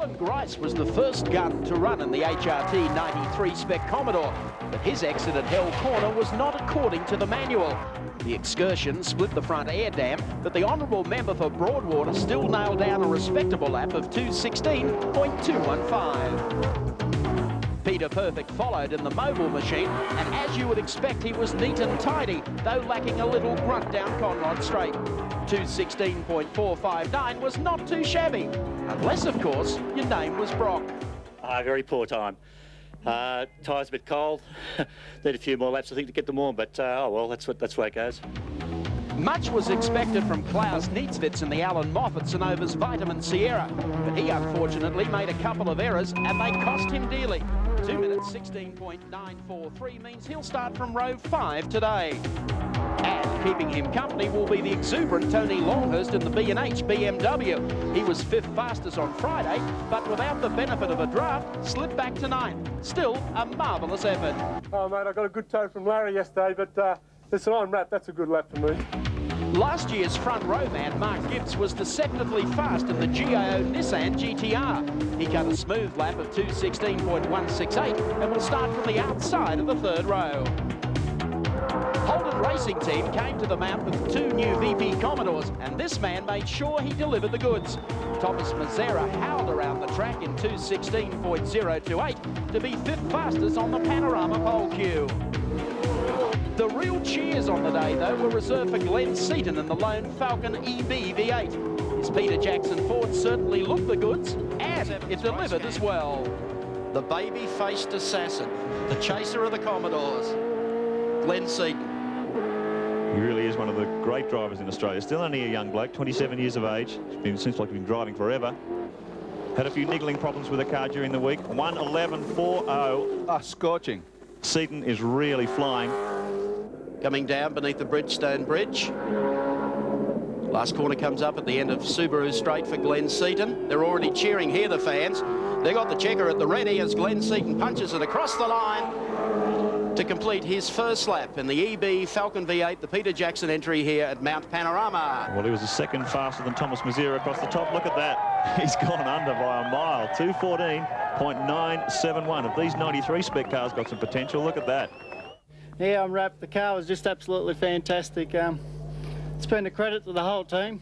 Alan Grice was the first gun to run in the HRT 93 Spec Commodore, but his exit at Hell Corner was not according to the manual. The excursion split the front air dam, but the honourable member for Broadwater still nailed down a respectable lap of 2:16.215. Peter Perfect followed in the mobile machine, and as you would expect, he was neat and tidy, though lacking a little grunt down Conrod Straight. 2:16.459 was not too shabby, unless, of course, your name was Brock. Very poor time. Tyres a bit cold. Need a few more laps, I think, to get them warm, but oh well, that's the way it goes. Much was expected from Klaus Nietzwitz in the Alan Moffat Synovus Vitamin Sierra, but he unfortunately made a couple of errors and they cost him dearly. 2 minutes 16.943 means he'll start from row 5 today. And keeping him company will be the exuberant Tony Longhurst in the B&H BMW. He was 5th fastest on Friday, but without the benefit of a draft, slipped back to 9th. Still a marvellous effort. Oh mate, I got a good tow from Larry yesterday, but listen, I'm wrapped. That's a good lap for me. Last year's front row man, Mark Gibbs, was deceptively fast in the GIO Nissan GTR. He cut a smooth lap of 2:16.168 and will start from the outside of the 3rd row. Holden Racing Team came to the mount with 2 new VP Commodores, and this man made sure he delivered the goods. Thomas Mazzera howled around the track in 2:16.028 to be 5th fastest on the Panorama pole queue. The real cheers on the day, though, were reserved for Glenn Seaton and the lone Falcon EB V8. His Peter Jackson Ford certainly looked the goods, and it delivered as well. The baby-faced assassin, the chaser of the Commodores, Glenn Seaton. He really is one of the great drivers in Australia. Still only a young bloke, 27 years of age. Seems like he's been driving forever. Had a few niggling problems with the car during the week. 1:11.40. Ah, scorching. Seaton is really flying. Coming down beneath the Bridgestone Bridge. Last corner comes up at the end of Subaru Straight for Glenn Seaton. They're already cheering here, the fans. They got the checker at the ready as Glenn Seaton punches it across the line to complete his first lap in the EB Falcon V8, the Peter Jackson entry here at Mount Panorama. Well, he was a second faster than Thomas Mazzera across the top. Look at that. He's gone under by a mile. 2:14.971. If these 93 spec cars got some potential, look at that. Yeah, I'm wrapped. The car was just absolutely fantastic. It's been a credit to the whole team.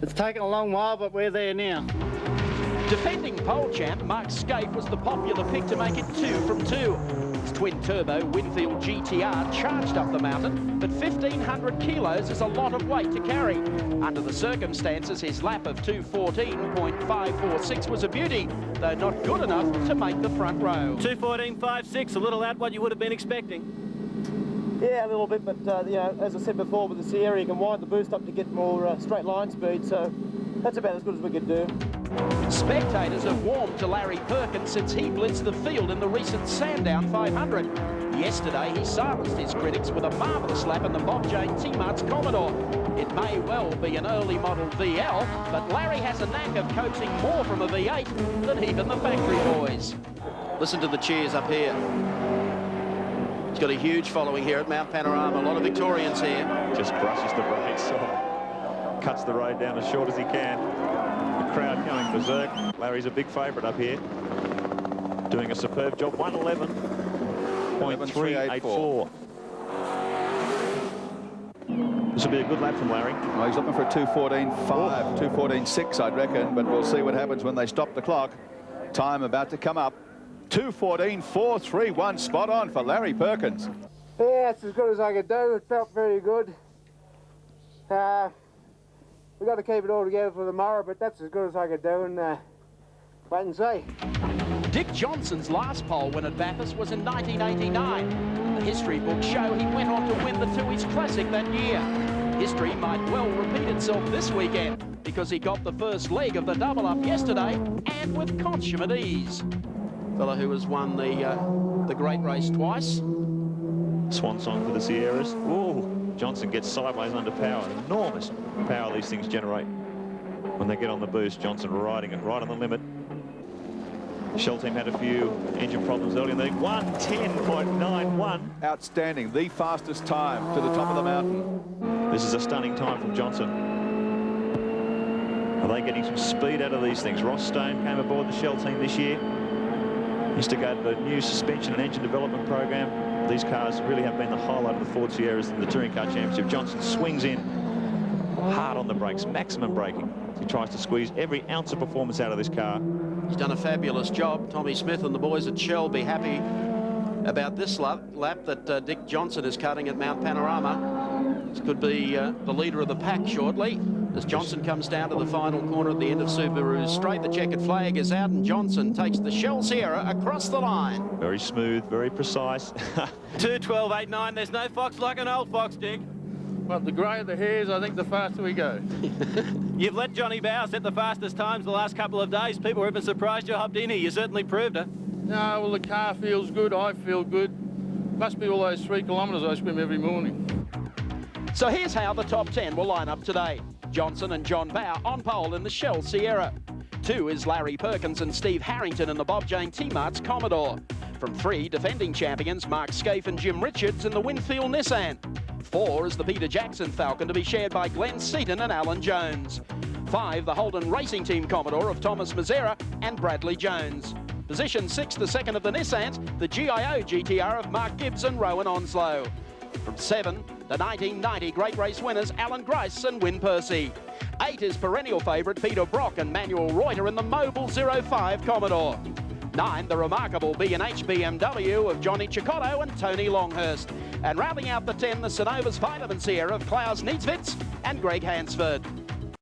It's taken a long while, but we're there now. Defending pole champ Mark Scape was the popular pick to make it 2 from 2. His twin-turbo Winfield GTR charged up the mountain, but 1,500 kilos is a lot of weight to carry. Under the circumstances, his lap of 2:14.546 was a beauty, though not good enough to make the front row. 2:14.56, a little out what you would have been expecting. Yeah, a little bit, but you know, as I said before, with the Sierra, you can wind the boost up to get more straight line speed, so that's about as good as we could do. Spectators have warmed to Larry Perkins since he blitzed the field in the recent Sandown 500. Yesterday, he silenced his critics with a marvellous lap in the Bob Jane T-Mart's Commodore. It may well be an early model VL, but Larry has a knack of coaxing more from a V8 than even the factory boys. Listen to the cheers up here. He's got a huge following here at Mount Panorama. A lot of Victorians here. Just brushes the brakes off. Cuts the road down as short as he can. The crowd going berserk. Larry's a big favourite up here. Doing a superb job. 1:11.384. This will be a good lap from Larry. Well, he's looking for a 2:14.5, 2:14.6, I'd reckon, but we'll see what happens when they stop the clock. Time about to come up. 2:14.431, spot on for Larry Perkins. Yeah, it's as good as I could do. It felt very good. We got to keep it all together for tomorrow, but that's as good as I could do, and wait and see. Dick Johnson's last pole win at Bathurst was in 1989. The history books show he went on to win the Tooheys Classic that year. History might well repeat itself this weekend because he got the first leg of the double-up yesterday, and with consummate ease. Fellow who has won the great race twice. Swan song for the Sierras. Ooh, Johnson gets sideways under power. Enormous power these things generate when they get on the boost. Johnson riding it right on the limit. Shell team had a few engine problems early in the 1:10.91. Outstanding, the fastest time to the top of the mountain. This is a stunning time from Johnson. Are they getting some speed out of these things? Ross Stone came aboard the Shell team this year. Used to go to the new suspension and engine development program. These cars really have been the highlight of the Ford Sierras in the Touring Car Championship. Johnson swings in hard on the brakes, maximum braking. He tries to squeeze every ounce of performance out of this car. He's done a fabulous job. Tommy Smith and the boys at Shell be happy about this lap that Dick Johnson is cutting at Mount Panorama. This could be the leader of the pack shortly. As Johnson comes down to the final corner at the end of Subaru Straight, the checkered flag is out and Johnson takes the Shell Sierra across the line. Very smooth, very precise. 2:12.89. There's no fox like an old fox, Dick. Well, the greyer the hairs, I think the faster we go. You've let Johnny Bow set the fastest times the last couple of days. People were even surprised you hopped in here. You certainly proved it. No, well, the car feels good. I feel good. Must be all those 3 kilometres I swim every morning. So here's how the top 10 will line up today. Johnson and John Bow on pole in the Shell Sierra. 2 is Larry Perkins and Steve Harrington in the Bob Jane T-Mart's Commodore. From 3, defending champions Mark Scaife and Jim Richards in the Winfield Nissan. 4 is the Peter Jackson Falcon to be shared by Glenn Seaton and Alan Jones. 5, the Holden Racing Team Commodore of Thomas Mazzera and Bradley Jones. Position 6, the second of the Nissans, the GIO GTR of Mark Gibbs and Rowan Onslow. From 7, the 1990 Great Race winners Alan Grice and Win Percy. 8 is perennial favourite Peter Brock and Manuel Reuter in the Mobile 05 Commodore. 9, the remarkable B&H BMW of Johnny Cicotto and Tony Longhurst. And rounding out the 10, the Synovus Vitamin Sierra of Klaus Niedzwitz and Greg Hansford.